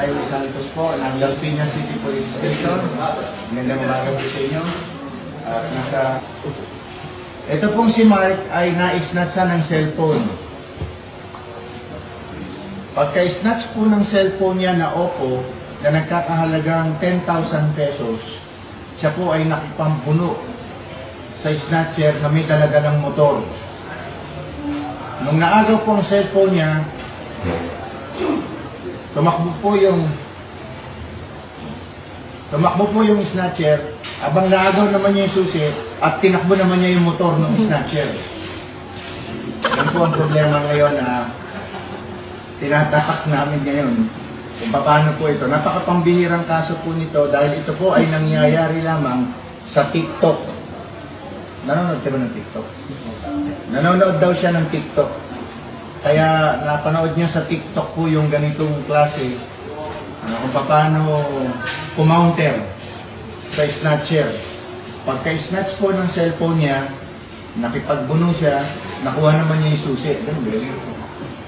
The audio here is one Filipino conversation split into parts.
Riley Santos po, ng Las Piñas City Police Station. Magandang umaga po sa inyo. At ito pong si Mark ay na-snatcha ng cellphone. Pagka-snatch po ng cellphone niya na Oppo na nagkakahalagang 10,000 pesos, siya po ay nakipampuno sa snatcher na may talaga ng motor. Nung naagaw po ang cellphone niya, tumakbo po yung snatcher, abang naagaw naman niya yung susi at tinakbo naman niya yung motor ng snatcher. Yan po ang problema ngayon na tinatapak namin ngayon kung paano po ito. Napakapambihirang kaso po nito dahil ito po ay nangyayari lamang sa TikTok. Nanonood ka ba ng TikTok? Nanonood daw siya ng TikTok. Kaya napanood niya sa TikTok po yung ganitong klase kung paano kumounter sa snatcher. Pagka-snatch po ng cellphone niya, nakipagbuno siya, nakuha naman niya yung susi.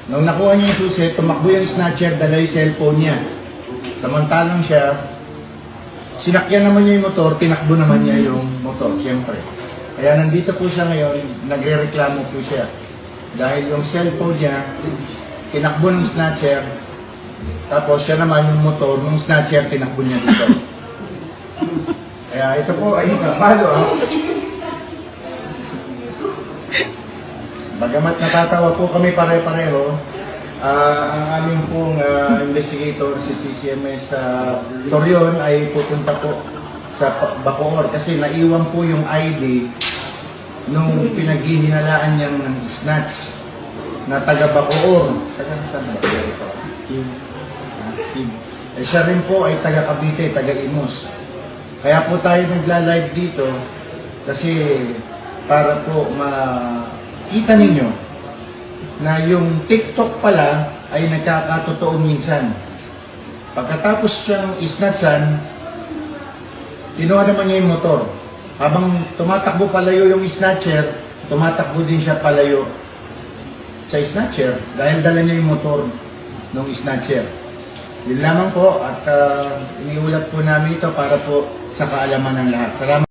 Nung nakuha niya yung susi, tumakbo yung snatcher, dala yung cellphone niya. Samantalang siya, sinakyan naman niya yung motor, tinakbo naman niya yung motor, siyempre. Kaya nandito po siya ngayon, nagre-reklamo po siya. Dahil yung cellphone niya, tinakbo ng snatcher, tapos siya naman yung motor, ng snatcher, tinakbo niya dito. Kaya ito po ay kapalo. Bagamat natatawa po kami pare-pareho, ang aming pong investigator, si TCMS Torion, ay pupunta po sa Bacoor kasi naiwan po yung ID nung pinaghihinalaan niyang snatch na taga Bacoor. Eh, siya rin po ay taga Cavite, taga Imus. Kaya po tayo nagla-live dito kasi para po makita ninyo na yung TikTok pala ay nagkakatotoo minsan. Pagkatapos siyang isnatchan, kinuha naman niya yung motor. Habang tumatakbo palayo yung snatcher, tumatakbo din siya palayo sa snatcher dahil dala niya yung motor ng snatcher. Yun lamang po at iniulat po namin ito para po sa kaalaman ng lahat. Salamat.